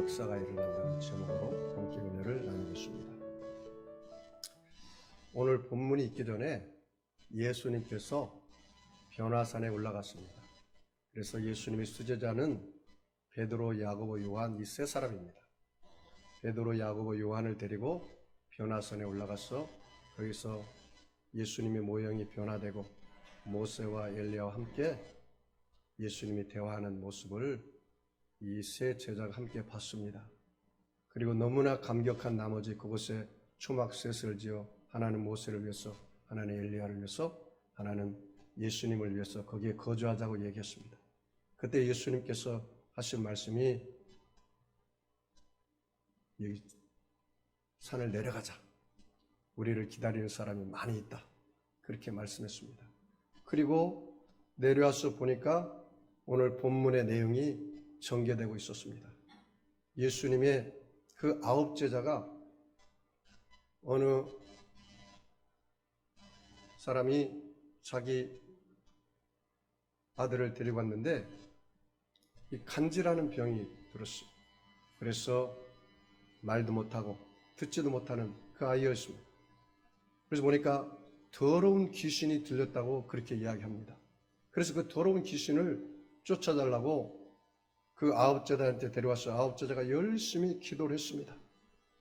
역사가 일어난다는 제목으로 함께 은혜를 나누겠습니다. 오늘 본문이 있기 전에 예수님께서 변화산에 올라갔습니다. 그래서 예수님의 수제자는 베드로, 야고보, 요한 이 세 사람입니다. 베드로, 야고보, 요한을 데리고 변화산에 올라가서 거기서 예수님의 모형이 변화되고 모세와 엘리야와 함께 예수님이 대화하는 모습을 이 세 제자가 함께 봤습니다. 그리고 너무나 감격한 나머지 그곳에 초막셋을 지어 하나는 모세를 위해서, 하나는 엘리야를 위해서, 하나는 예수님을 위해서 거기에 거주하자고 얘기했습니다. 그때 예수님께서 하신 말씀이 여기 산을 내려가자. 우리를 기다리는 사람이 많이 있다. 그렇게 말씀했습니다. 그리고 내려와서 보니까 오늘 본문의 내용이 전개되고 있었습니다. 예수님의 그 9 제자가 어느 사람이 자기 아들을 데리고 왔는데 이 간지라는 병이 들었어요. 그래서 말도 못하고 듣지도 못하는 그 아이였습니다. 그래서 보니까 더러운 귀신이 들렸다고 그렇게 이야기합니다. 그래서 그 더러운 귀신을 쫓아달라고 그 9 제자한테 데려와서 9 제자가 열심히 기도를 했습니다.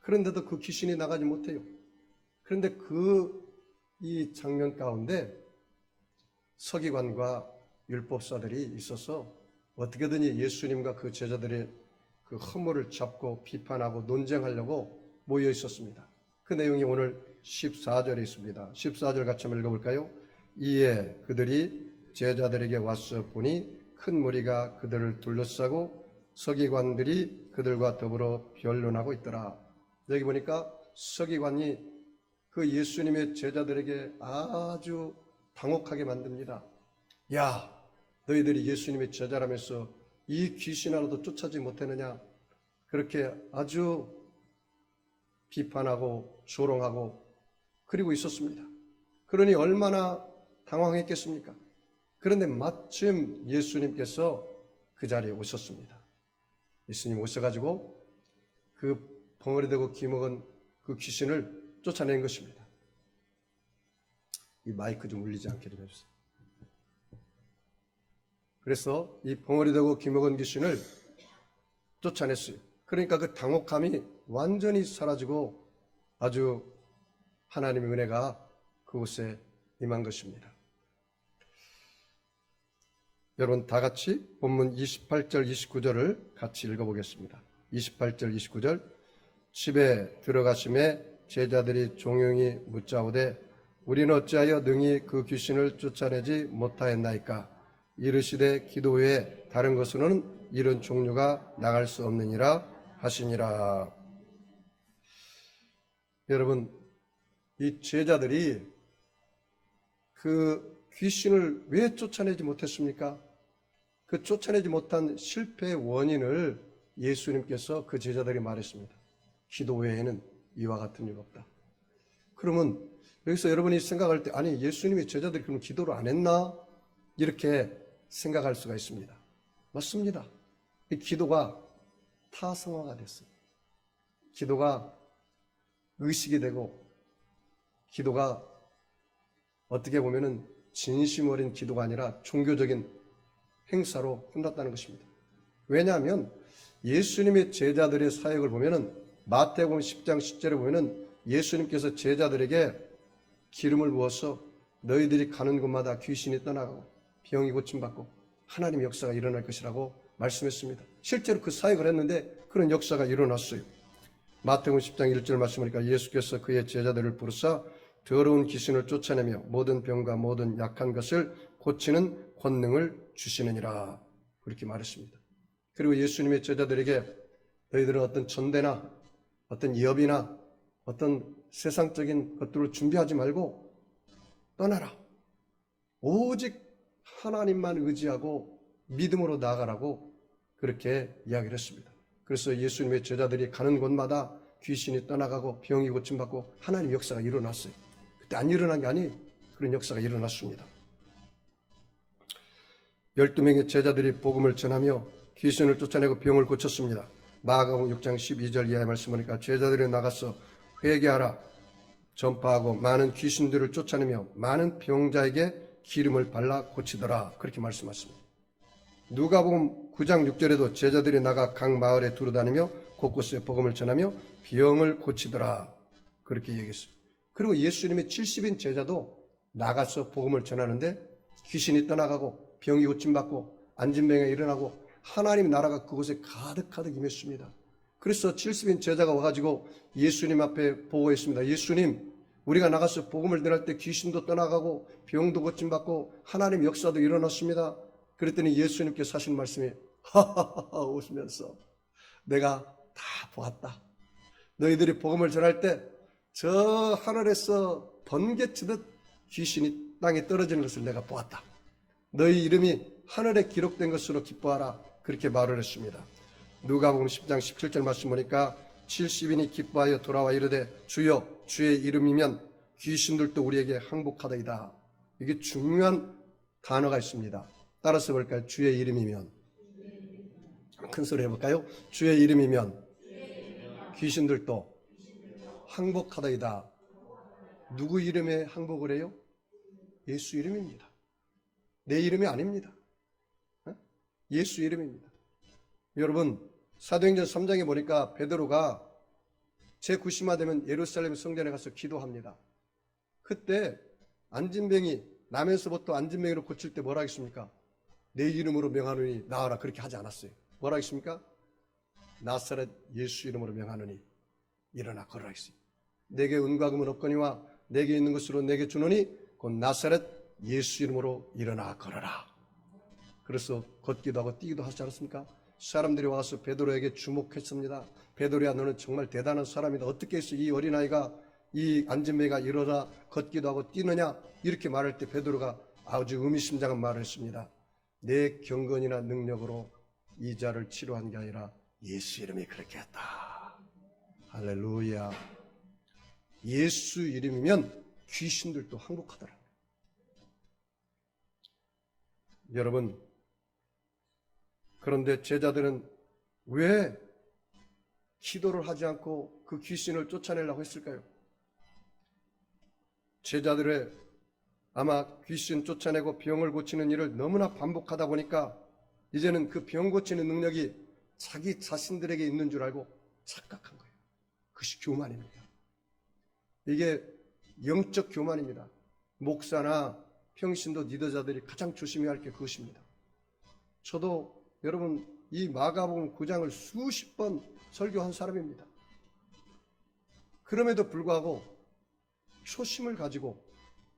그런데도 그 귀신이 나가지 못해요. 그런데 이 장면 가운데 서기관과 율법사들이 있어서 어떻게든 예수님과 그 제자들의 그 허물을 잡고 비판하고 논쟁하려고 모여 있었습니다. 그 내용이 오늘 14절에 있습니다. 14절 같이 한번 읽어볼까요? 이에 그들이 제자들에게 와서 보니 큰 무리가 그들을 둘러싸고 서기관들이 그들과 더불어 변론하고 있더라. 여기 보니까 서기관이 그 예수님의 제자들에게 아주 당혹하게 만듭니다. 야, 너희들이 예수님의 제자라면서 이 귀신 하나도 쫓아지 못했느냐? 그렇게 아주 비판하고 조롱하고 그리고 있었습니다. 그러니 얼마나 당황했겠습니까? 그런데 마침 예수님께서 그 자리에 오셨습니다. 예수님 오셔가지고 그 벙어리되고 기먹은 그 귀신을 쫓아낸 것입니다. 이 마이크 좀 울리지 않게 좀 해주세요. 그래서 이 벙어리되고 기먹은 귀신을 쫓아냈어요. 그러니까 그 당혹함이 완전히 사라지고 아주 하나님의 은혜가 그곳에 임한 것입니다. 여러분 다 같이 본문 28절 29절을 같이 읽어보겠습니다. 28절 29절 집에 들어가심에 제자들이 종용이 묻자오되 우리는 어찌하여 능히 그 귀신을 쫓아내지 못하였나이까? 이르시되 기도 외에 다른 것으로는 이런 종류가 나갈 수 없느니라 하시니라. 여러분 이 제자들이 그 귀신을 왜 쫓아내지 못했습니까? 그 쫓아내지 못한 실패의 원인을 예수님께서 그 제자들이 말했습니다. 기도 외에는 이와 같은 일 없다. 그러면 여기서 여러분이 생각할 때 아니 예수님의 제자들이 그럼 기도를 안 했나? 이렇게 생각할 수가 있습니다. 맞습니다. 이 기도가 타성화가 됐어요. 기도가 의식이 되고 기도가 어떻게 보면은 진심 어린 기도가 아니라 종교적인 행사로 끝났다는 것입니다. 왜냐하면 예수님의 제자들의 사역을 보면은 마태복음 10장 10절에 보면은 예수님께서 제자들에게 기름을 부어서 너희들이 가는 곳마다 귀신이 떠나가고 병이 고침받고 하나님의 역사가 일어날 것이라고 말씀했습니다. 실제로 그 사역을 했는데 그런 역사가 일어났어요. 마태복음 10장 1절 말씀하니까 예수께서 그의 제자들을 부르사 더러운 귀신을 쫓아내며 모든 병과 모든 약한 것을 고치는 권능을 주시느니라 그렇게 말했습니다. 그리고 예수님의 제자들에게 너희들은 어떤 전대나 어떤 여비나 어떤 세상적인 것들을 준비하지 말고 떠나라. 오직 하나님만 의지하고 믿음으로 나아가라고 그렇게 이야기를 했습니다. 그래서 예수님의 제자들이 가는 곳마다 귀신이 떠나가고 병이 고침받고 하나님의 역사가 일어났어요. 그때 안 일어난 게 아니 그런 역사가 일어났습니다. 12명의 제자들이 복음을 전하며 귀신을 쫓아내고 병을 고쳤습니다. 마가복음 6장 12절 이하의 말씀 보니까 제자들이 나가서 회개하라 전파하고 많은 귀신들을 쫓아내며 많은 병자에게 기름을 발라 고치더라. 그렇게 말씀하십니다. 누가복음 9장 6절에도 제자들이 나가 각 마을에 두루다니며 곳곳에 복음을 전하며 병을 고치더라. 그렇게 얘기했습니다. 그리고 예수님의 70인 제자도 나가서 복음을 전하는데 귀신이 떠나가고 병이 고침받고 안진병이 일어나고 하나님 나라가 그곳에 가득가득 임했습니다. 그래서 70인 제자가 와가지고 예수님 앞에 보고했습니다. 예수님, 우리가 나가서 복음을 전할 때 귀신도 떠나가고 병도 고침받고 하나님 역사도 일어났습니다. 그랬더니 예수님께서 하신 말씀이 하하하 웃으면서 내가 다 보았다. 너희들이 복음을 전할 때 저 하늘에서 번개치듯 귀신이 땅에 떨어지는 것을 내가 보았다. 너희 이름이 하늘에 기록된 것으로 기뻐하라. 그렇게 말을 했습니다. 누가복음 10장 17절 말씀 보니까 70인이 기뻐하여 돌아와 이르되 주여 주의 이름이면 귀신들도 우리에게 항복하더이다. 이게 중요한 단어가 있습니다. 따라서 볼까요? 주의 이름이면. 큰 소리 해볼까요? 주의 이름이면 귀신들도 항복하더이다. 누구 이름에 항복을 해요? 예수 이름입니다. 내 이름이 아닙니다. 예수 이름입니다. 여러분 사도행전 3장에 보니까 베드로가 제9시마 되면 예루살렘 성전에 가서 기도합니다. 그때 안진병이 남에서부터 안진병으로 고칠 때 뭐라 하겠습니까? 내 이름으로 명하노니 나와라. 그렇게 하지 않았어요. 뭐라 하겠습니까? 나사렛 예수 이름으로 명하노니 일어나 걸어라 했어요. 내게 은과 금은 없거니와 내게 있는 것으로 내게 주노니 곧 나사렛 예수 이름으로 일어나 걸어라. 그래서 걷기도 하고 뛰기도 하지 않았습니까? 사람들이 와서 베드로에게 주목했습니다. 베드로야, 너는 정말 대단한 사람이다. 어떻게 해서 이 어린아이가 이 안진뱅이가 일어나 걷기도 하고 뛰느냐? 이렇게 말할 때 베드로가 아주 의미심장한 말을 했습니다. 내 경건이나 능력으로 이 자를 치료한 게 아니라 예수 이름이 그렇게 했다. 할렐루야. 예수 이름이면 귀신들도 항복하더라. 여러분, 그런데 제자들은 왜 기도를 하지 않고 그 귀신을 쫓아내려고 했을까요? 제자들의 아마 귀신 쫓아내고 병을 고치는 일을 너무나 반복하다 보니까 이제는 그 병 고치는 능력이 자기 자신들에게 있는 줄 알고 착각한 거예요. 그것이 교만입니다. 이게 영적 교만입니다. 목사나 평신도 리더자들이 가장 조심해야 할 게 그것입니다. 저도 여러분 이 마가복음 9장을 수십 번 설교한 사람입니다. 그럼에도 불구하고 초심을 가지고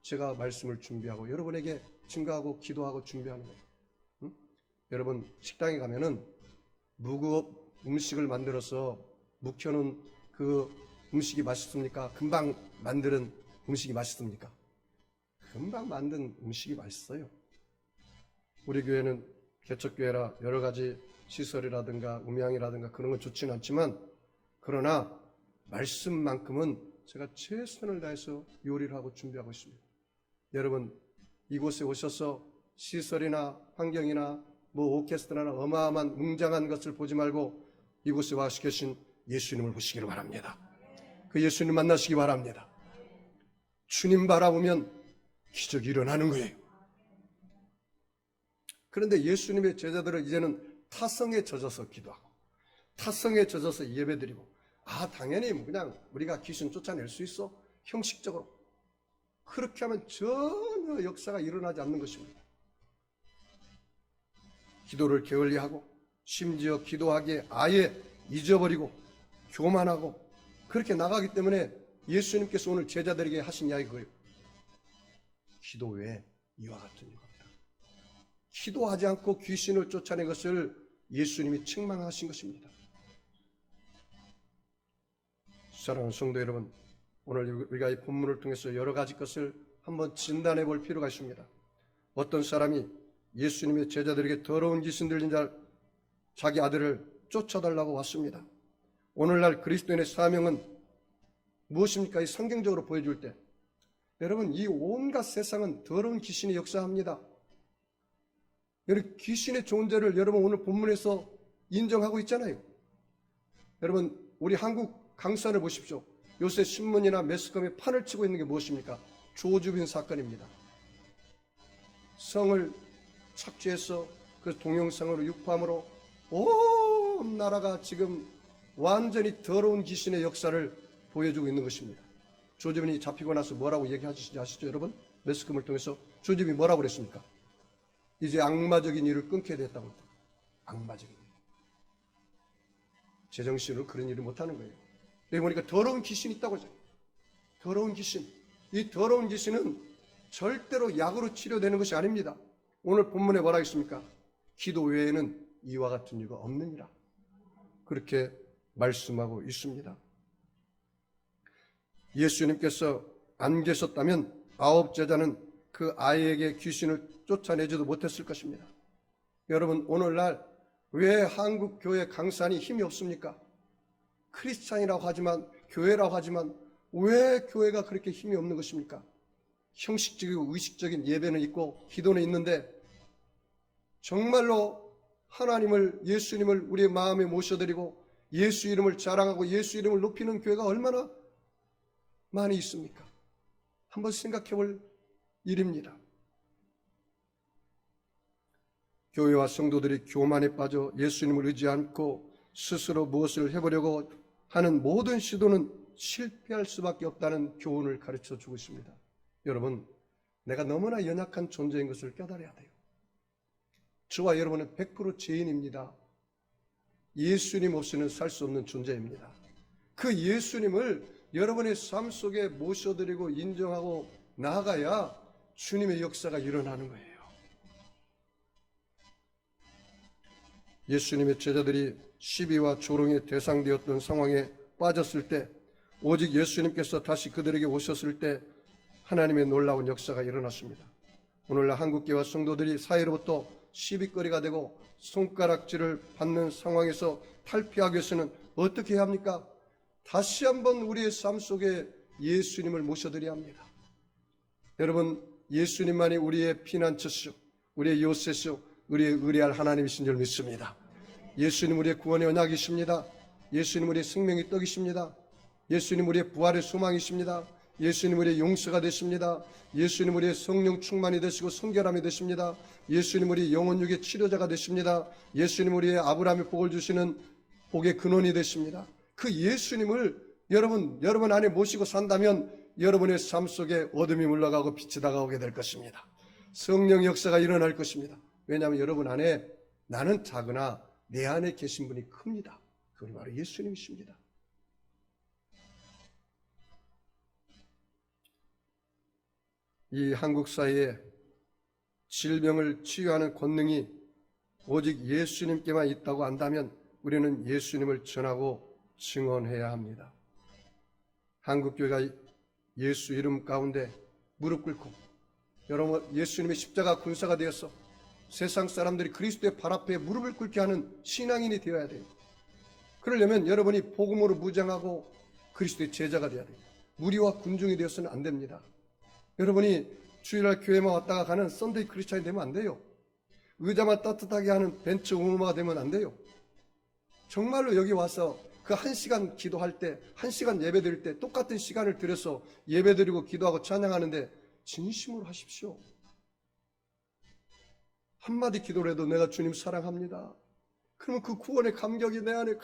제가 말씀을 준비하고 여러분에게 증거하고 기도하고 준비하는 거예요. 응? 여러분 식당에 가면은 음식을 만들어서 묵혀놓은 그 음식이 맛있습니까? 금방 만드는 음식이 맛있습니까? 금방 만든 음식이 맛있어요. 우리 교회는 개척교회라 여러 가지 시설이라든가 음향이라든가 그런 건 좋지는 않지만 그러나 말씀만큼은 제가 최선을 다해서 요리를 하고 준비하고 있습니다. 여러분 이곳에 오셔서 시설이나 환경이나 오케스트라나 어마어마한 웅장한 것을 보지 말고 이곳에 와 계신 예수님을 보시기를 바랍니다. 그 예수님 만나시기 바랍니다. 주님 바라보면 기적이 일어나는 거예요. 그런데 예수님의 제자들은 이제는 타성에 젖어서 기도하고 타성에 젖어서 예배드리고 당연히 그냥 우리가 귀신 쫓아낼 수 있어. 형식적으로. 그렇게 하면 전혀 역사가 일어나지 않는 것입니다. 기도를 게을리하고 심지어 기도하기에 아예 잊어버리고 교만하고 그렇게 나가기 때문에 예수님께서 오늘 제자들에게 하신 이야기 그거예요. 기도 외에 이와 같은 이유입니다. 기도하지 않고 귀신을 쫓아낸 것을 예수님이 책망하신 것입니다. 사랑하는 성도 여러분, 오늘 우리가 이 본문을 통해서 여러 가지 것을 한번 진단해 볼 필요가 있습니다. 어떤 사람이 예수님의 제자들에게 더러운 귀신 들린 자기 아들을 쫓아달라고 왔습니다. 오늘날 그리스도인의 사명은 무엇입니까? 이 성경적으로 보여줄 때 여러분 이 온갖 세상은 더러운 귀신이 역사합니다. 여러분 귀신의 존재를 여러분 오늘 본문에서 인정하고 있잖아요. 여러분, 우리 한국 강산을 보십시오. 요새 신문이나 매스컴에 판을 치고 있는 게 무엇입니까? 조주빈 사건입니다. 성을 착취해서 그 동영상으로 유포함으로 온 나라가 지금 완전히 더러운 귀신의 역사를 보여주고 있는 것입니다. 조주빈이 잡히고 나서 뭐라고 얘기하시지 아시죠, 여러분? 매스컴을 통해서 조주빈이 뭐라고 그랬습니까? 이제 악마적인 일을 끊게 됐다고. 악마적인 일. 제정신으로 그런 일을 못하는 거예요. 여기 보니까 더러운 귀신이 있다고 하죠. 더러운 귀신. 이 더러운 귀신은 절대로 약으로 치료되는 것이 아닙니다. 오늘 본문에 뭐라 했습니까? 기도 외에는 이와 같은 이유가 없느니라. 그렇게 말씀하고 있습니다. 예수님께서 안 계셨다면 9 제자는 그 아이에게 귀신을 쫓아내지도 못했을 것입니다. 여러분, 오늘날 왜 한국 교회 강산이 힘이 없습니까? 크리스찬이라고 하지만, 교회라고 하지만 왜 교회가 그렇게 힘이 없는 것입니까? 형식적이고 의식적인 예배는 있고 기도는 있는데 정말로 하나님을, 예수님을 우리의 마음에 모셔드리고 예수 이름을 자랑하고 예수 이름을 높이는 교회가 얼마나 많이 있습니까? 한번 생각해 볼 일입니다. 교회와 성도들이 교만에 빠져 예수님을 의지 않고 스스로 무엇을 해보려고 하는 모든 시도는 실패할 수밖에 없다는 교훈을 가르쳐 주고 있습니다. 여러분, 내가 너무나 연약한 존재인 것을 깨달아야 돼요. 저와 여러분은 100% 죄인입니다. 예수님 없이는 살 수 없는 존재입니다. 그 예수님을 여러분의 삶 속에 모셔드리고 인정하고 나아가야 주님의 역사가 일어나는 거예요. 예수님의 제자들이 시비와 조롱의 대상되었던 상황에 빠졌을 때, 오직 예수님께서 다시 그들에게 오셨을 때 하나님의 놀라운 역사가 일어났습니다. 오늘날 한국교회와 성도들이 사회로부터 시비거리가 되고 손가락질을 받는 상황에서 탈피하기 위해서는 어떻게 해야 합니까? 다시 한번 우리의 삶 속에 예수님을 모셔드려야 합니다. 여러분, 예수님만이 우리의 피난처시오, 우리의 요새시오, 우리의 의뢰할 하나님이신 줄 믿습니다. 예수님 우리의 구원의 언약이십니다. 예수님 우리의 생명의 떡이십니다. 예수님 우리의 부활의 소망이십니다. 예수님 우리의 용서가 되십니다. 예수님 우리의 성령 충만이 되시고 성결함이 되십니다. 예수님 우리의 영혼육의 치료자가 되십니다. 예수님 우리의 아브라함의 복을 주시는 복의 근원이 되십니다. 그 예수님을 여러분 안에 모시고 산다면 여러분의 삶 속에 어둠이 물러가고 빛이 다가오게 될 것입니다. 성령 역사가 일어날 것입니다. 왜냐하면 여러분 안에 나는 작으나 내 안에 계신 분이 큽니다. 그분이 바로 예수님이십니다. 이 한국 사회에 질병을 치유하는 권능이 오직 예수님께만 있다고 안다면 우리는 예수님을 전하고 증언해야 합니다. 한국교회가 예수 이름 가운데 무릎 꿇고 여러분 예수님의 십자가 군사가 되어서 세상 사람들이 그리스도의 발 앞에 무릎을 꿇게 하는 신앙인이 되어야 돼요. 그러려면 여러분이 복음으로 무장하고 그리스도의 제자가 되어야 돼요. 무리와 군중이 되어서는 안 됩니다. 여러분이 주일날 교회만 왔다가 가는 썬데이 크리스찬이 되면 안 돼요. 의자만 따뜻하게 하는 벤처 우마가 되면 안 돼요. 정말로 여기 와서 그 1시간 기도할 때, 1시간 예배 드릴 때 똑같은 시간을 들여서 예배 드리고 기도하고 찬양하는데 진심으로 하십시오. 한마디 기도를 해도 내가 주님 사랑합니다. 그러면 그 구원의 감격이 내 안에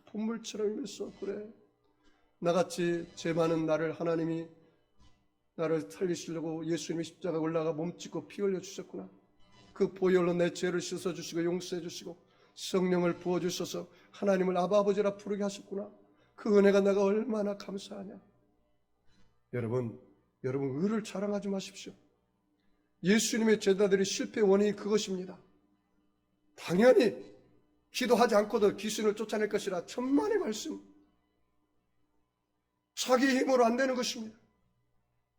본물처럼 일면서 그래. 나같이 죄 많은 나를 하나님이 나를 살리시려고 예수님의 십자가에 올라가 몸짓고 피 흘려 주셨구나. 그 보혈로 내 죄를 씻어주시고 용서해 주시고 성령을 부어주셔서 하나님을 아버지라 부르게 하셨구나. 그 은혜가 내가 얼마나 감사하냐. 여러분 의를 자랑하지 마십시오. 예수님의 제자들의 실패 원인이 그것입니다. 당연히 기도하지 않고도 귀신을 쫓아낼 것이라 천만의 말씀. 자기 힘으로 안 되는 것입니다.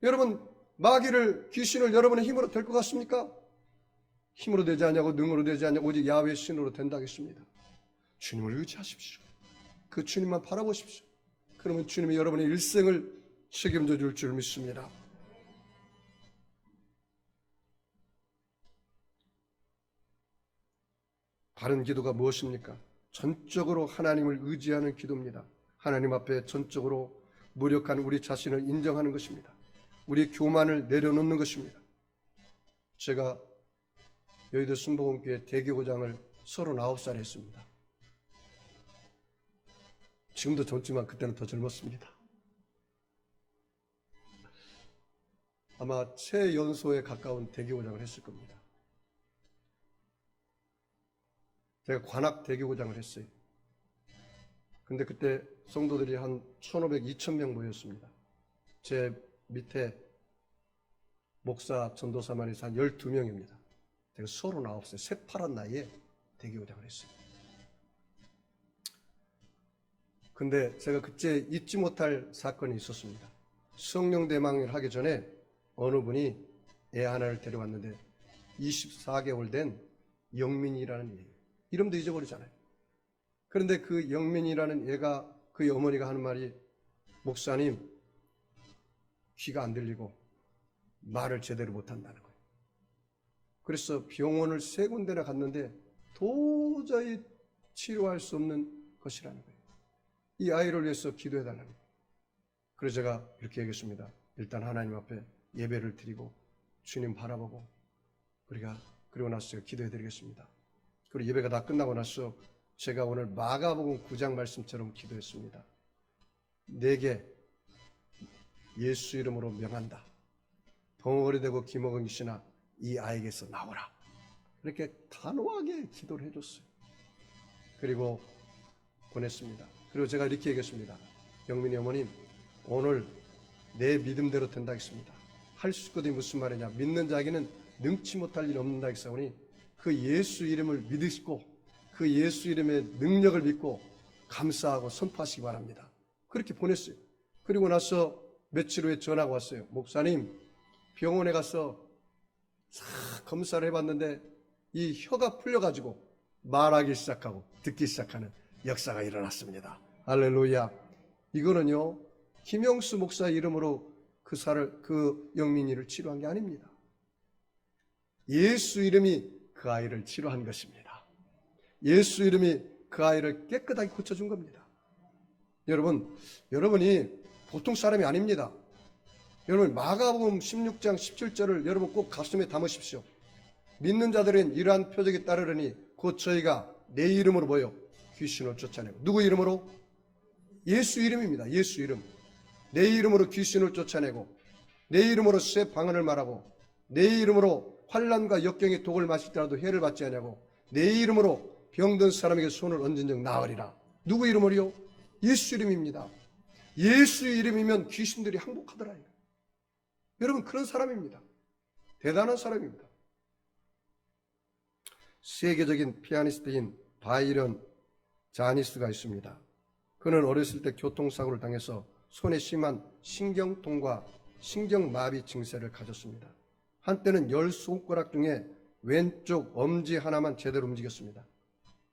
여러분 마귀를 귀신을 여러분의 힘으로 될 것 같습니까? 힘으로 되지 않냐고 능으로 되지 않냐고 오직 야훼의 신으로 된다겠습니다. 주님을 의지하십시오. 그 주님만 바라보십시오. 그러면 주님이 여러분의 일생을 책임져 줄 줄 믿습니다. 바른 기도가 무엇입니까? 전적으로 하나님을 의지하는 기도입니다. 하나님 앞에 전적으로 무력한 우리 자신을 인정하는 것입니다. 우리 교만을 내려놓는 것입니다. 제가 여의도 순복음교회 대교구장을 39살에 했습니다. 지금도 젊지만 그때는 더 젊었습니다. 아마 최연소에 가까운 대교구장을 했을 겁니다. 제가 관악 대교구장을 했어요. 근데 그때 성도들이 한 1,500, 2,000명 모였습니다. 제 밑에 목사, 전도사만 해서 한 12명입니다. 제가 39살, 새파란 나이에 대교구장을 했어요. 근데 제가 그때 잊지 못할 사건이 있었습니다. 성령 대망을 하기 전에 어느 분이 애 하나를 데려왔는데 24개월 된 영민이라는 애예요. 이름도 잊어버리잖아요. 그런데 그 영민이라는 애가, 그 어머니가 하는 말이, 목사님, 귀가 안 들리고 말을 제대로 못한다는 거예요. 그래서 병원을 3군데나 갔는데 도저히 치료할 수 없는 것이라는 거예요. 이 아이를 위해서 기도해달라는 거예요. 그래서 제가 이렇게 얘기했습니다. 일단 하나님 앞에 예배를 드리고 주님 바라보고 그리고 나서 제가 기도해드리겠습니다. 그리고 예배가 다 끝나고 나서 제가 오늘 마가복음 9장 말씀처럼 기도했습니다. 내게 예수 이름으로 명한다. 덩어리 되고 기먹은 귀신아, 이 아이에게서 나오라. 이렇게 단호하게 기도를 해줬어요. 그리고 보냈습니다. 그리고 제가 이렇게 얘기했습니다. 영민이 어머님, 오늘 내 믿음대로 된다 했습니다. 할 수 있거든요. 무슨 말이냐. 믿는 자에게는 능치 못할 일 없는다 했사오니 그 예수 이름을 믿으시고 그 예수 이름의 능력을 믿고 감사하고 선포하시기 바랍니다. 그렇게 보냈어요. 그리고 나서 며칠 후에 전화가 왔어요. 목사님, 병원에 가서 검사를 해봤는데 이 혀가 풀려가지고 말하기 시작하고 듣기 시작하는 역사가 일어났습니다. 할렐루야. 이거는요, 김영수 목사 이름으로 그 영민이를 치료한 게 아닙니다. 예수 이름이 그 아이를 치료한 것입니다. 예수 이름이 그 아이를 깨끗하게 고쳐준 겁니다. 여러분이 보통 사람이 아닙니다. 여러분, 마가복음 16장 17절을 여러분 꼭 가슴에 담으십시오. 믿는 자들은 이러한 표적이 따르려니 곧 저희가 내 이름으로 뭐요? 귀신을 쫓아내고. 누구 이름으로? 예수 이름입니다. 예수 이름. 내 이름으로 귀신을 쫓아내고, 내 이름으로 새 방언을 말하고, 내 이름으로 환난과 역경의 독을 마실지라도 해를 받지 않냐고, 내 이름으로 병든 사람에게 손을 얹은 적 나으리라. 누구 이름으로요? 예수 이름입니다. 예수 이름이면 귀신들이 항복하더라. 여러분, 그런 사람입니다. 대단한 사람입니다. 세계적인 피아니스트인 바이런 자니스가 있습니다. 그는 어렸을 때 교통사고를 당해서 손에 심한 신경통과 신경마비 증세를 가졌습니다. 한때는 10손가락 중에 왼쪽 엄지 하나만 제대로 움직였습니다.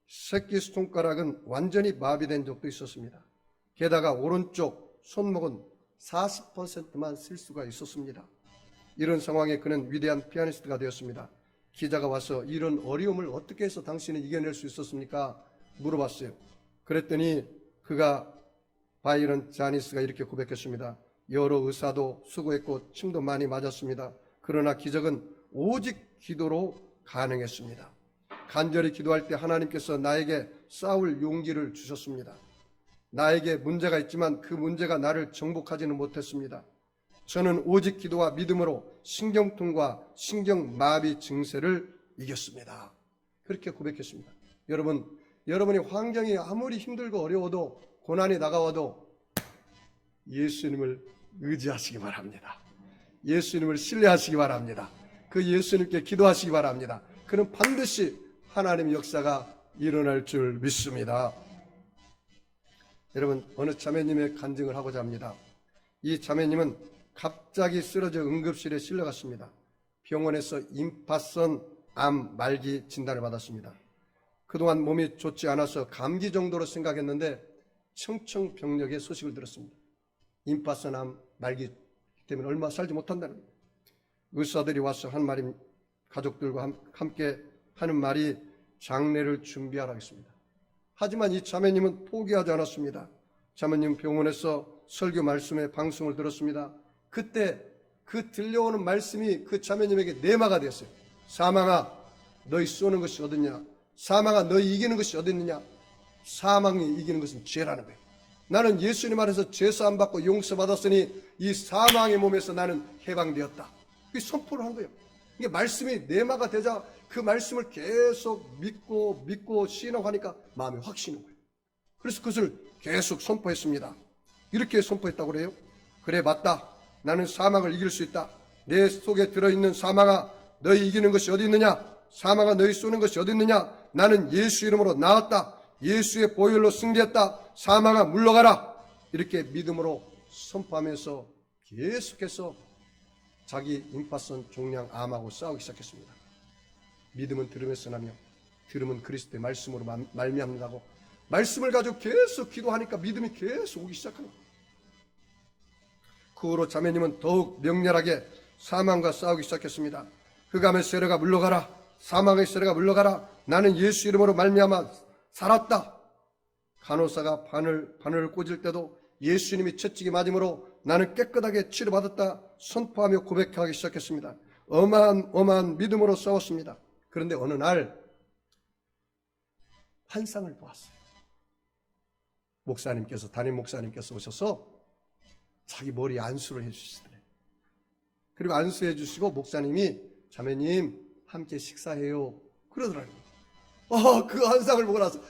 새끼손가락은 완전히 마비된 적도 있었습니다. 게다가 오른쪽 손목은 40%만 쓸 수가 있었습니다. 이런 상황에 그는 위대한 피아니스트가 되었습니다. 기자가 와서 이런 어려움을 어떻게 해서 당신은 이겨낼 수 있었습니까? 물어봤어요. 그랬더니 바이런 자니스가 이렇게 고백했습니다. 여러 의사도 수고했고 침도 많이 맞았습니다. 그러나 기적은 오직 기도로 가능했습니다. 간절히 기도할 때 하나님께서 나에게 싸울 용기를 주셨습니다. 나에게 문제가 있지만 그 문제가 나를 정복하지는 못했습니다. 저는 오직 기도와 믿음으로 신경통과 신경마비 증세를 이겼습니다. 그렇게 고백했습니다. 여러분의 환경이 아무리 힘들고 어려워도 고난이 다가와도 예수님을 의지하시기 바랍니다. 예수님을 신뢰하시기 바랍니다. 그 예수님께 기도하시기 바랍니다. 그는 반드시 하나님의 역사가 일어날 줄 믿습니다. 여러분, 어느 자매님의 간증을 하고자 합니다. 이 자매님은 갑자기 쓰러져 응급실에 실려갔습니다. 병원에서 임파선 암 말기 진단을 받았습니다. 그동안 몸이 좋지 않아서 감기 정도로 생각했는데 청청병력의 소식을 들었습니다. 임파선 암 말기 때문에 얼마 살지 못한다는 거예요. 의사들이 와서 한 말이, 가족들과 함께 하는 말이 장례를 준비하라고 했습니다. 하지만 이 자매님은 포기하지 않았습니다. 자매님 병원에서 설교 말씀의 방송을 들었습니다. 그때 그 들려오는 말씀이 그 자매님에게 내마가 됐어요. 사망아, 너희 쏘는 것이 어딨냐? 사망아, 너희 이기는 것이 어딨느냐? 사망이 이기는 것은 죄라는 거예요. 나는 예수님 안에서 죄사함 받고 용서받았으니 이 사망의 몸에서 나는 해방되었다. 그게 선포를 한 거예요. 이게 말씀이 내마가 되자 그 말씀을 계속 믿고 신앙하니까 마음이 확신인 거예요. 그래서 그것을 계속 선포했습니다. 이렇게 선포했다고 그래요. 그래, 맞다. 나는 사망을 이길 수 있다. 내 속에 들어있는 사망아, 너희 이기는 것이 어디 있느냐? 사망아, 너희 쏘는 것이 어디 있느냐? 나는 예수 이름으로 나았다. 예수의 보혈로 승리했다. 사망아, 물러가라. 이렇게 믿음으로 선포하면서 계속해서 자기 임파선 종양 암하고 싸우기 시작했습니다. 믿음은 들음에서 나며 들음은 그리스도의 말씀으로 말미암는다고 말씀을 가지고 계속 기도하니까 믿음이 계속 오기 시작하는 거예요. 그 후로 자매님은 더욱 명렬하게 사망과 싸우기 시작했습니다. 흑암의 세력아 물러가라. 사망의 세력아 물러가라. 나는 예수 이름으로 말미암아 살았다. 간호사가 바늘을 꽂을 때도 예수님이 채찍이 맞음으로 나는 깨끗하게 치료받았다 선포하며 고백하기 시작했습니다. 어마한 믿음으로 싸웠습니다. 그런데 어느 날 환상을 보았어요. 담임 목사님께서 오셔서 자기 머리에 안수를 해주시더래요. 그리고 안수해 주시고 목사님이 자매님 함께 식사해요 그러더라고요. 그 환상을 보고 나서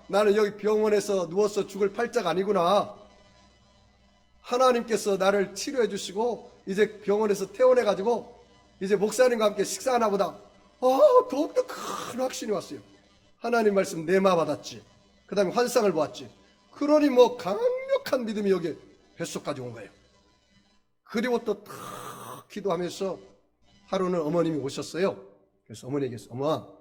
나는 여기 병원에서 누워서 죽을 팔자가 아니구나. 하나님께서 나를 치료해 주시고 이제 병원에서 퇴원해가지고 이제 목사님과 함께 식사하나 보다. 더욱더 큰 확신이 왔어요. 하나님 말씀 내마 받았지. 그 다음에 환상을 보았지. 그러니 강력한 믿음이 여기 뱃속까지 온 거예요. 그리고 또 탁 기도하면서 하루는 어머님이 오셨어요. 그래서 어머니에게서 어머,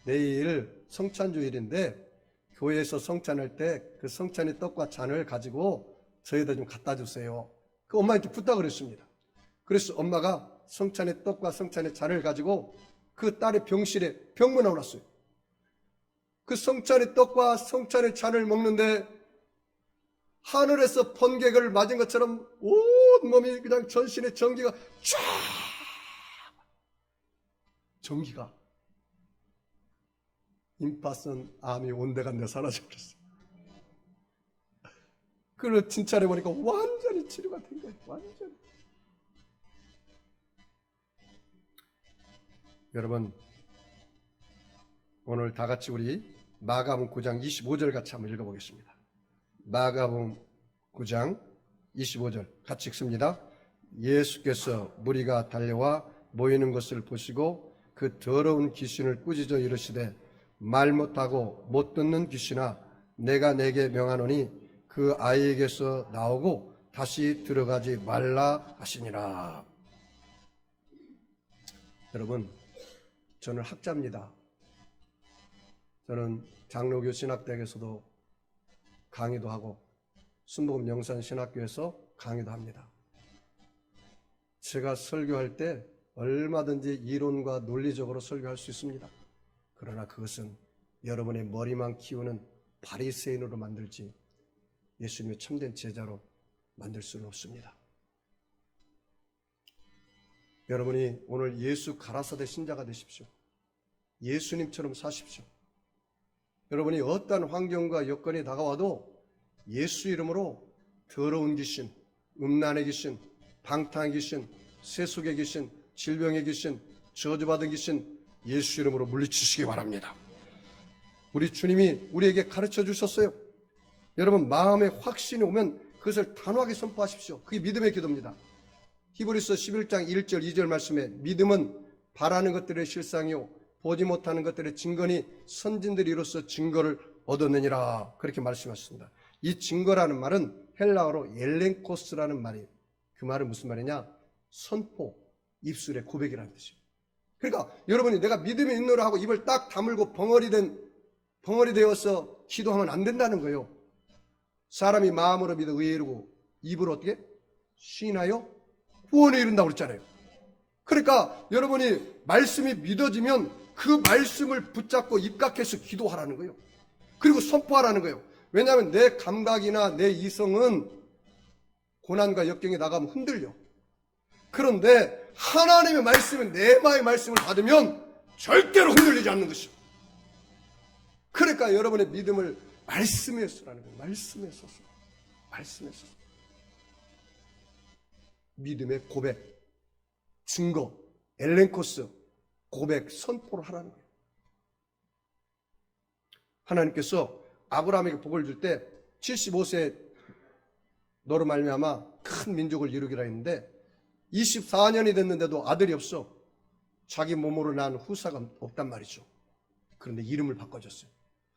내일 성찬주일인데 교회에서 성찬할 때 그 성찬의 떡과 잔을 가지고 저희도 좀 갖다 주세요. 그 엄마한테 부탁을 했습니다. 그래서 엄마가 성찬의 떡과 성찬의 잔을 가지고 그 딸의 병실에 병문안 올랐어요. 그 성찬의 떡과 성찬의 잔을 먹는데 하늘에서 번개를 맞은 것처럼 온 몸이 그냥 전신에 전기가 쫙 전기가 임파선 암이 온데간데 사라져버렸어요. 그걸 진찰해 보니까 완전히 치료가 된 거예요. 완전히. 여러분, 오늘 다 같이 우리 마가복음 9장 25절 같이 한번 읽어보겠습니다. 마가복음 9장 25절 같이 읽습니다. 예수께서 무리가 달려와 모이는 것을 보시고 그 더러운 귀신을 꾸짖어 이르시되 말 못하고 못 듣는 귀신아 내가 내게 명하노니 그 아이에게서 나오고 다시 들어가지 말라 하시니라. 여러분, 저는 학자입니다. 저는 장로교 신학대학에서도 강의도 하고 순복음 영산신학교에서 강의도 합니다. 제가 설교할 때 얼마든지 이론과 논리적으로 설교할 수 있습니다. 그러나 그것은 여러분의 머리만 키우는 바리새인으로 만들지 예수님의 참된 제자로 만들 수는 없습니다. 여러분이 오늘 예수 가라사대 신자가 되십시오. 예수님처럼 사십시오. 여러분이 어떠한 환경과 여건이 다가와도 예수 이름으로 더러운 귀신, 음란의 귀신, 방탕의 귀신, 세속의 귀신, 질병의 귀신, 저주받은 귀신 예수 이름으로 물리치시기 바랍니다. 우리 주님이 우리에게 가르쳐 주셨어요. 여러분, 마음에 확신이 오면 그것을 단호하게 선포하십시오. 그게 믿음의 기도입니다. 히브리서 11장 1절 2절 말씀에 믿음은 바라는 것들의 실상이요 보지 못하는 것들의 증거니 선진들이 이로써 증거를 얻었느니라 그렇게 말씀하셨습니다. 이 증거라는 말은 헬라어로 엘렌코스라는 말이에요. 그 말은 무슨 말이냐? 선포, 입술의 고백이라는 뜻이에요. 그러니까 여러분이 내가 믿음이 있노라 하고 입을 딱 다물고 벙어리 되어서 기도하면 안 된다는 거예요. 사람이 마음으로 믿어 의에 이르고 입으로 어떻게? 시인하여 구원에 이른다고 그랬잖아요. 그러니까 여러분이 말씀이 믿어지면 그 말씀을 붙잡고 입각해서 기도하라는 거예요. 그리고 선포하라는 거예요. 왜냐하면 내 감각이나 내 이성은 고난과 역경에 나가면 흔들려. 그런데 하나님의 말씀은 내 마음의 말씀을 받으면 절대로 흔들리지 않는 것이요. 그러니까 여러분의 믿음을 말씀에 쓰라는 거예요. 말씀에 써서. 말씀에 써서. 믿음의 고백, 증거, 엘렌코스, 고백, 선포를 하라는 거예요. 하나님께서 아브라함에게 복을 줄 때 75세 너로 말미암아 큰 민족을 이루기라 했는데 24년이 됐는데도 아들이 없어. 자기 몸으로 난 후사가 없단 말이죠. 그런데 이름을 바꿔줬어요.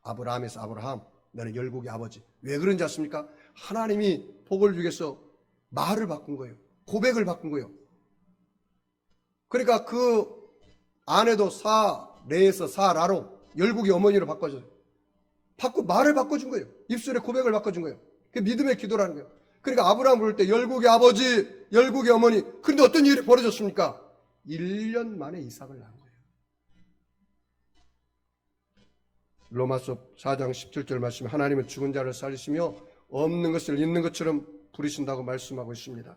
아브라함에서 아브라함, 너는 열국의 아버지. 왜 그런지 아십니까? 하나님이 복을 주기 위해서 말을 바꾼 거예요. 고백을 바꾼 거예요. 그러니까 그 아내도 사레에서 사라로 열국의 어머니로 바꿔줘요. 말을 바꿔준 거예요. 입술의 고백을 바꿔준 거예요. 그게 믿음의 기도라는 거예요. 그러니까 아브라함 부를 때 열국의 아버지, 열국의 어머니. 그런데 어떤 일이 벌어졌습니까? 1년 만에 이삭을 낳은 거예요. 로마서 4장 17절 말씀, 하나님은 죽은 자를 살리시며 없는 것을 있는 것처럼 부리신다고 말씀하고 있습니다.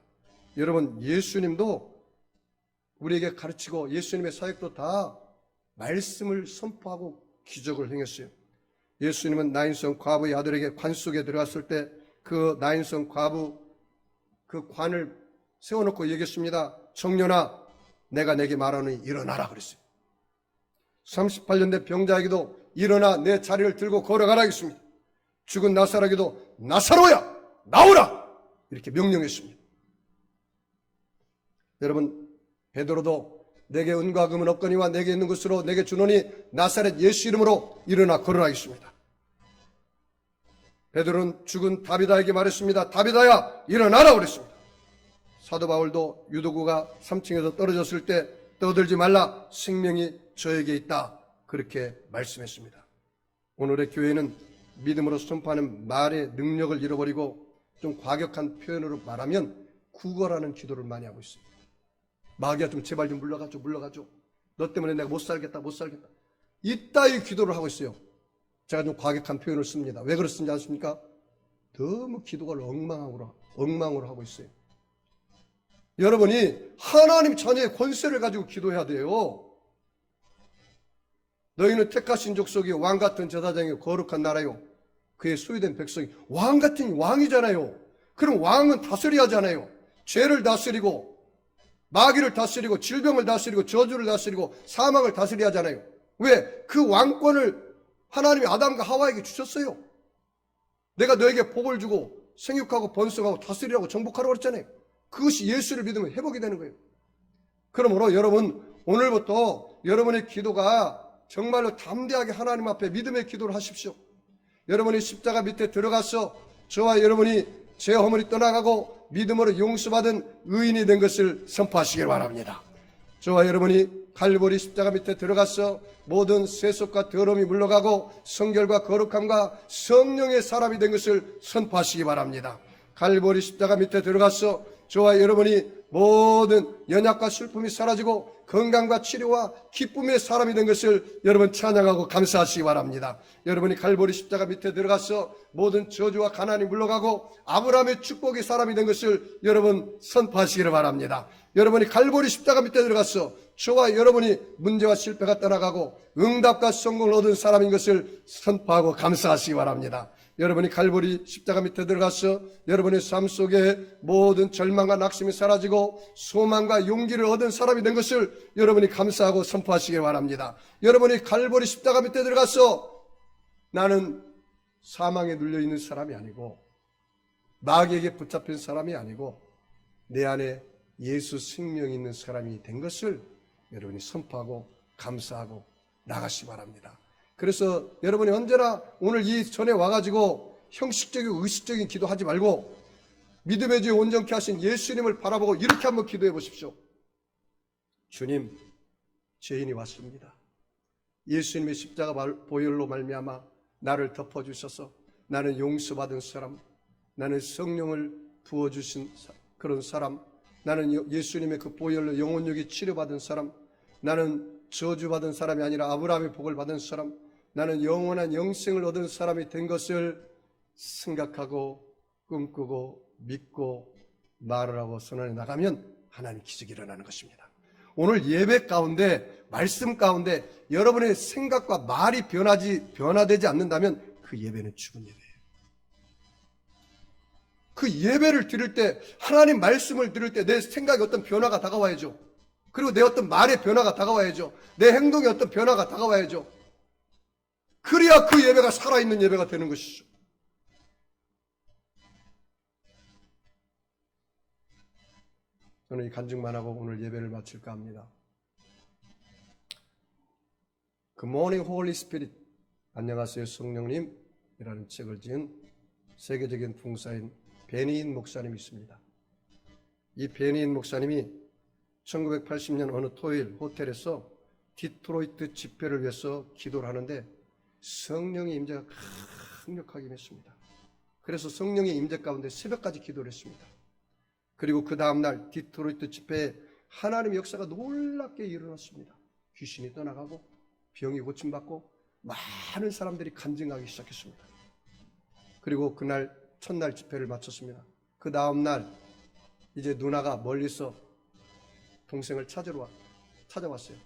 여러분, 예수님도 우리에게 가르치고 예수님의 사역도 다 말씀을 선포하고 기적을 행했어요. 예수님은 나인성 과부의 아들에게 관 속에 들어갔을 때 그 나인성 과부 그 관을 세워놓고 얘기했습니다. 청년아, 내가 내게 말하노니 일어나라 그랬어요. 38년 된 병자에게도 일어나 내 자리를 들고 걸어가라 했습니다. 죽은 나사로에게도 나사로야 나오라 이렇게 명령했습니다. 여러분, 베드로도 내게 은과 금은 없거니와 내게 있는 것으로 내게 주노니 나사렛 예수 이름으로 일어나 걸어가겠습니다. 베드로는 죽은 다비다에게 말했습니다. 다비다야 일어나라 그랬습니다. 사도 바울도 유도구가 3층에서 떨어졌을 때 떠들지 말라, 생명이 저에게 있다 그렇게 말씀했습니다. 오늘의 교회는 믿음으로 선포하는 말의 능력을 잃어버리고 좀 과격한 표현으로 말하면 구걸하는 기도를 많이 하고 있습니다. 마귀야 좀 제발 좀 물러가줘. 너 때문에 내가 못 살겠다. 이따위 기도를 하고 있어요. 제가 좀 과격한 표현을 씁니다. 왜 그렇습니까? 아십니까? 너무 기도를 엉망으로 하고 있어요. 여러분이 하나님 자녀의 권세를 가지고 기도해야 돼요. 너희는 택하신 족속이 왕같은 제사장이요 거룩한 나라요 그의 소유된 백성이. 왕같은 왕이잖아요. 그럼 왕은 다스려야 하잖아요. 죄를 다스리고 마귀를 다스리고 질병을 다스리고 저주를 다스리고 사망을 다스려야 하잖아요. 왜? 그 왕권을 하나님이 아담과 하와에게 주셨어요. 내가 너에게 복을 주고 생육하고 번성하고 다스리라고 정복하라고 그랬잖아요. 그것이 예수를 믿으면 회복이 되는 거예요. 그러므로 여러분, 오늘부터 여러분의 기도가 정말로 담대하게 하나님 앞에 믿음의 기도를 하십시오. 여러분이 십자가 밑에 들어가서 저와 여러분이 죄 허물이 떠나가고 믿음으로 용서받은 의인이 된 것을 선포하시길 바랍니다. 저와 여러분이 갈보리 십자가 밑에 들어가서 모든 세속과 더러움이 물러가고 성결과 거룩함과 성령의 사람이 된 것을 선포하시기 바랍니다. 갈보리 십자가 밑에 들어가서 저와 여러분이 모든 연약과 슬픔이 사라지고 건강과 치료와 기쁨의 사람이 된 것을 여러분 찬양하고 감사하시기 바랍니다. 여러분이 갈보리 십자가 밑에 들어가서 모든 저주와 가난이 물러가고 아브라함의 축복의 사람이 된 것을 여러분 선포하시기를 바랍니다. 여러분이 갈보리 십자가 밑에 들어가서 저와 여러분이 문제와 실패가 떠나가고 응답과 성공을 얻은 사람인 것을 선포하고 감사하시기 바랍니다. 여러분이 갈보리 십자가 밑에 들어가서 여러분의 삶 속에 모든 절망과 낙심이 사라지고 소망과 용기를 얻은 사람이 된 것을 여러분이 감사하고 선포하시기 바랍니다. 여러분이 갈보리 십자가 밑에 들어가서 나는 사망에 눌려있는 사람이 아니고 마귀에게 붙잡힌 사람이 아니고 내 안에 예수 생명이 있는 사람이 된 것을 여러분이 선포하고 감사하고 나가시기 바랍니다. 그래서 여러분이 언제나 오늘 이 전에 와가지고 형식적이고 의식적인 기도하지 말고 믿음의 주에 온전케 하신 예수님을 바라보고 이렇게 한번 기도해 보십시오. 주님, 죄인이 왔습니다. 예수님의 십자가 보혈로 말미암아 나를 덮어주셔서 나는 용서받은 사람, 나는 성령을 부어주신 그런 사람, 나는 예수님의 그 보혈로 영혼육이 치료받은 사람, 나는 저주받은 사람이 아니라 아브라함의 복을 받은 사람, 나는 영원한 영생을 얻은 사람이 된 것을 생각하고 꿈꾸고 믿고 말을 하고 선언해 나가면 하나님 기적이 일어나는 것입니다. 오늘 예배 가운데, 말씀 가운데 여러분의 생각과 말이 변화되지 않는다면 그 예배는 죽은 예배예요. 그 예배를 드릴 때, 하나님 말씀을 들을 때 내 생각에 어떤 변화가 다가와야죠. 그리고 내 어떤 말의 변화가 다가와야죠. 내 행동에 어떤 변화가 다가와야죠. 그래야 그 예배가 살아있는 예배가 되는 것이죠. 저는 이 간증만 하고 오늘 예배를 마칠까 합니다. Good morning, Holy Spirit. 안녕하세요, 성령님이라는 책을 지은 세계적인 봉사인 베니인 목사님이 있습니다. 이 베니인 목사님이 1980년 어느 토요일 호텔에서 디트로이트 집회를 위해서 기도를 하는데 성령의 임재가 강력하게 했습니다. 그래서 성령의 임재 가운데 새벽까지 기도를 했습니다. 그리고 그 다음날 디트로이트 집회에 하나님의 역사가 놀랍게 일어났습니다. 귀신이 떠나가고 병이 고침받고 많은 사람들이 간증하기 시작했습니다. 그리고 그날 첫날 집회를 마쳤습니다. 그 다음날 이제 누나가 멀리서 동생을 찾아왔어요.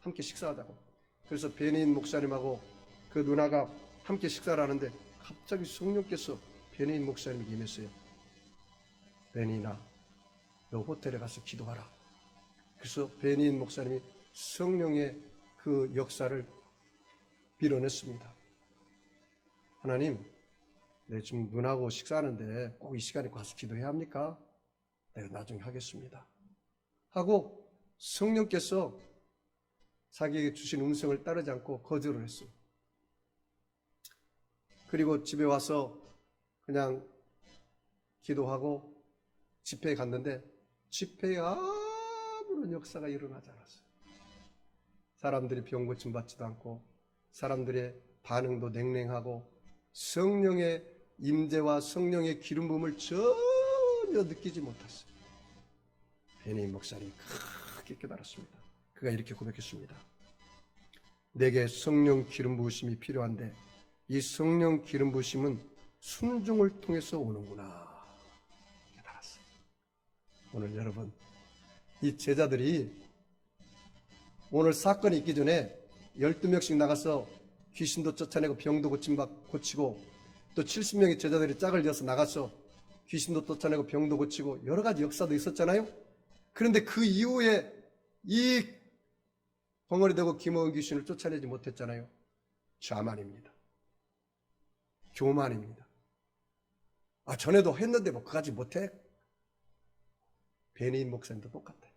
함께 식사하자고. 그래서 베니인 목사님하고 그 누나가 함께 식사를 하는데 갑자기 성령께서 베니인 목사님에게 임했어요. 베니나, 너 호텔에 가서 기도하라. 그래서 베니인 목사님이 성령의 그 역사를 빌어냈습니다. 하나님, 내 지금 누나하고 식사하는데 꼭 이 시간에 가서 기도해야 합니까? 내가 나중에 하겠습니다. 하고 성령께서 자기에게 주신 음성을 따르지 않고 거절을 했어요. 그리고 집에 와서 그냥 기도하고 집회에 갔는데 집회에 아무런 역사가 일어나지 않았어요. 사람들이 병 고침 받지도 않고 사람들의 반응도 냉랭하고 성령의 임재와 성령의 기름 부음을 전혀 느끼지 못했어요. 베니인 목사님이 크게 깨달았습니다. 그가 이렇게 고백했습니다. 내게 성령 기름 부으심이 필요한데 이 성령 기름 부으심은 순종을 통해서 오는구나 깨달았어요. 오늘 여러분, 이 제자들이 오늘 사건이 있기 전에 12명씩 나가서 귀신도 쫓아내고 병도 고치고 또 70명의 제자들이 짝을 지어서 나가서 귀신도 쫓아내고 병도 고치고 여러 가지 역사도 있었잖아요. 그런데 그 이후에 이 벙어리 되고 기먹은 귀신을 쫓아내지 못했잖아요. 자만입니다. 교만입니다. 전에도 했는데 뭐 그까지 못해? 베니인 목사님도 똑같아요.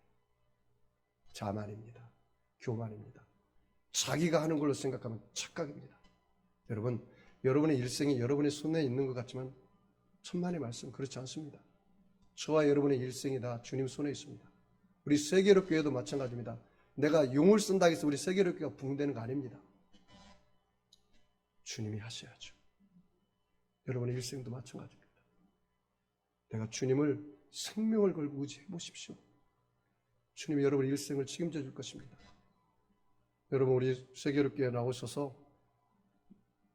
자만입니다. 교만입니다. 자기가 하는 걸로 생각하면 착각입니다. 여러분, 여러분의 일생이 여러분의 손에 있는 것 같지만 천만의 말씀 그렇지 않습니다. 저와 여러분의 일생이 다 주님 손에 있습니다. 우리 세계로 교회도 마찬가지입니다. 내가 용을 쓴다고 해서 우리 세계로 교회가 붕대는 거 아닙니다. 주님이 하셔야죠. 여러분의 일생도 마찬가지입니다. 내가 주님을 생명을 걸고 의지해 보십시오. 주님이 여러분의 일생을 책임져 줄 것입니다. 여러분, 우리 세계로 교회 나오셔서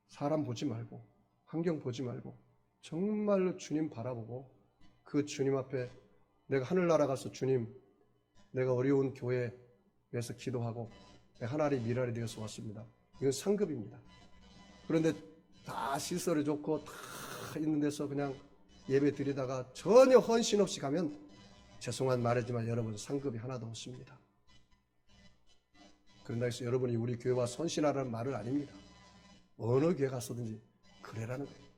사람 보지 말고 환경 보지 말고 정말로 주님 바라보고 그 주님 앞에 내가 하늘나라 가서 주님, 내가 어려운 교회에서 기도하고 내가 하나님의 미랄이 되어서 왔습니다. 이건 상급입니다. 그런데 다 시설이 좋고 다 있는 데서 그냥 예배 드리다가 전혀 헌신 없이 가면 죄송한 말이지만 여러분 상급이 하나도 없습니다. 그런다 해서 여러분이 우리 교회와 헌신하라는 말은 아닙니다. 어느 교회 가서든지 그래라는 거예요.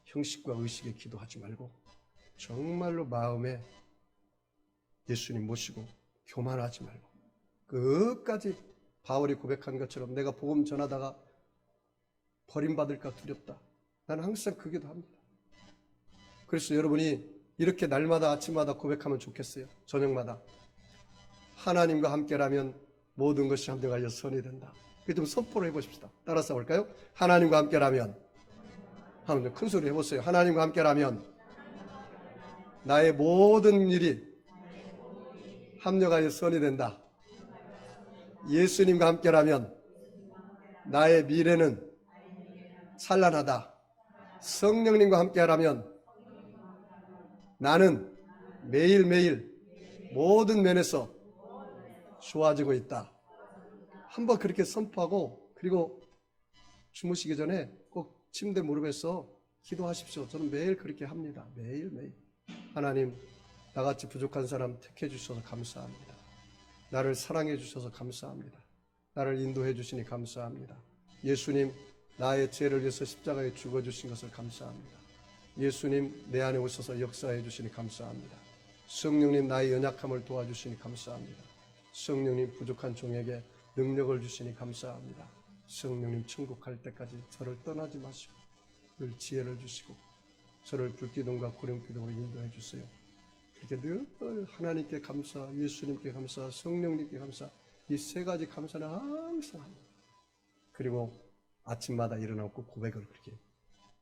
형식과 의식에 기도하지 말고 정말로 마음에 예수님 모시고 교만하지 말고 끝까지 바울이 고백한 것처럼 내가 복음 전하다가 버림받을까 두렵다. 나는 항상 그 기도합니다. 그래서 여러분이 이렇게 날마다 아침마다 고백하면 좋겠어요. 저녁마다. 하나님과 함께라면 모든 것이 함께하여 선이 된다. 그 좀 선포를 해보십시다. 따라서 볼까요? 하나님과 함께라면, 한번 큰 소리 해보세요. 하나님과 함께라면 나의 모든 일이 합력하여 선이 된다. 예수님과 함께라면 나의 미래는 찬란하다. 성령님과 함께하라면 나는 매일매일 모든 면에서 좋아지고 있다. 한번 그렇게 선포하고 그리고 주무시기 전에 꼭 침대 무릎에서 기도하십시오. 저는 매일 그렇게 합니다. 매일매일. 하나님, 나같이 부족한 사람 택해 주셔서 감사합니다. 나를 사랑해 주셔서 감사합니다. 나를 인도해 주시니 감사합니다. 예수님, 나의 죄를 위해서 십자가에 죽어주신 것을 감사합니다. 예수님, 내 안에 오셔서 역사해 주시니 감사합니다. 성령님, 나의 연약함을 도와주시니 감사합니다. 성령님, 부족한 종에게 능력을 주시니 감사합니다. 성령님, 천국 갈 때까지 저를 떠나지 마시고 늘 지혜를 주시고 저를 불기둥과 구름기둥으로 인도해 주세요. 이렇게 늘 하나님께 감사, 예수님께 감사, 성령님께 감사, 이 세 가지 감사는 항상 합니다. 그리고 아침마다 일어나고 꼭 고백을 그렇게,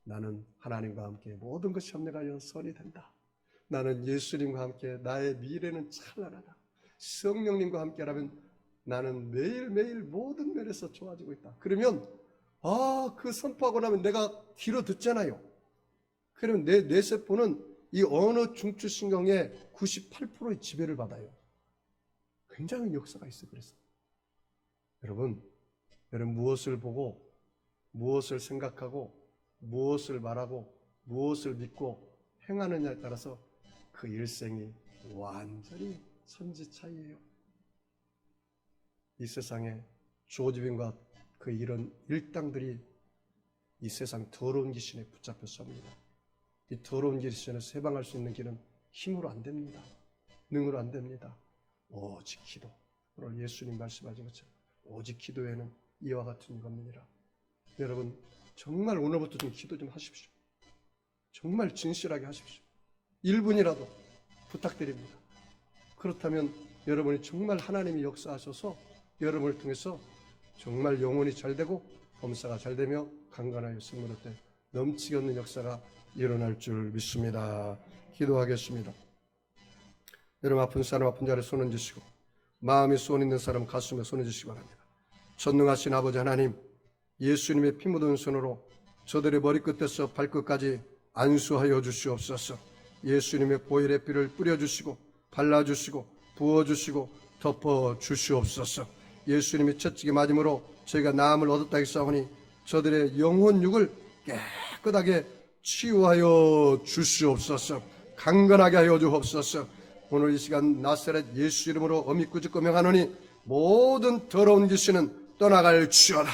나는 하나님과 함께 모든 것이 협력하여 선이 된다. 나는 예수님과 함께 나의 미래는 찬란하다. 성령님과 함께라면 나는 매일매일 모든 면에서 좋아지고 있다. 그러면 그 선포하고 나면 내가 귀로 듣잖아요. 그러면 내 뇌세포는 이 언어 중추신경의 98%의 지배를 받아요. 굉장히 역사가 있어요. 그래서 여러분 무엇을 보고 무엇을 생각하고 무엇을 말하고 무엇을 믿고 행하느냐에 따라서 그 일생이 완전히 천지 차이예요. 이 세상에 조지빈과 그 이런 일당들이 이 세상 더러운 귀신에 붙잡혀 섭니다. 이 더러운 귀신에서 해방할 수 있는 길은 힘으로 안 됩니다. 능으로 안 됩니다. 오직 기도. 오늘 예수님 말씀하신 것처럼 오직 기도에는 이와 같은 겁니다. 여러분 정말 오늘부터 좀 기도 좀 하십시오. 정말 진실하게 하십시오. 1분이라도 부탁드립니다. 그렇다면 여러분이 정말 하나님이 역사하셔서 여러분을 통해서 정말 영혼이 잘되고 범사가 잘되며 강건하여 승리할 때 넘치게 없는 역사가 일어날 줄 믿습니다. 기도하겠습니다. 여러분 아픈 사람 아픈 자를 손 얹으시고 마음에 소원 있는 사람 가슴에 손 얹으시기 바랍니다. 전능하신 아버지 하나님, 예수님의 피 묻은 손으로 저들의 머리끝에서 발끝까지 안수하여 주시옵소서. 예수님의 보혈의 피를 뿌려주시고 발라주시고 부어주시고 덮어주시옵소서. 예수님이 채찍에 맞음으로 저희가 나음을 얻었다 했사오니 저들의 영혼육을 깨끗하게 치유하여 주시옵소서. 강건하게 하여 주옵소서. 오늘 이 시간 나사렛 예수 이름으로 어미꾸짓고 명하노니 모든 더러운 귀신은 떠나갈지어다.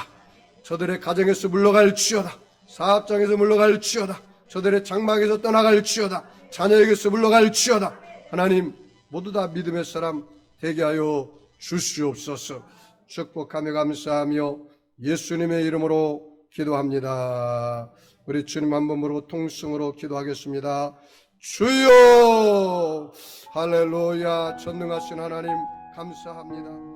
저들의 가정에서 물러갈지어다. 사업장에서 물러갈지어다. 저들의 장막에서 떠나갈지어다. 자녀에게서 물러갈지어다. 하나님 모두 다 믿음의 사람 되게 하여 주시옵소서. 축복하며 감사하며 예수님의 이름으로 기도합니다. 우리 주님 한 번 부르고 통성으로 기도하겠습니다. 주여 할렐루야. 전능하신 하나님 감사합니다.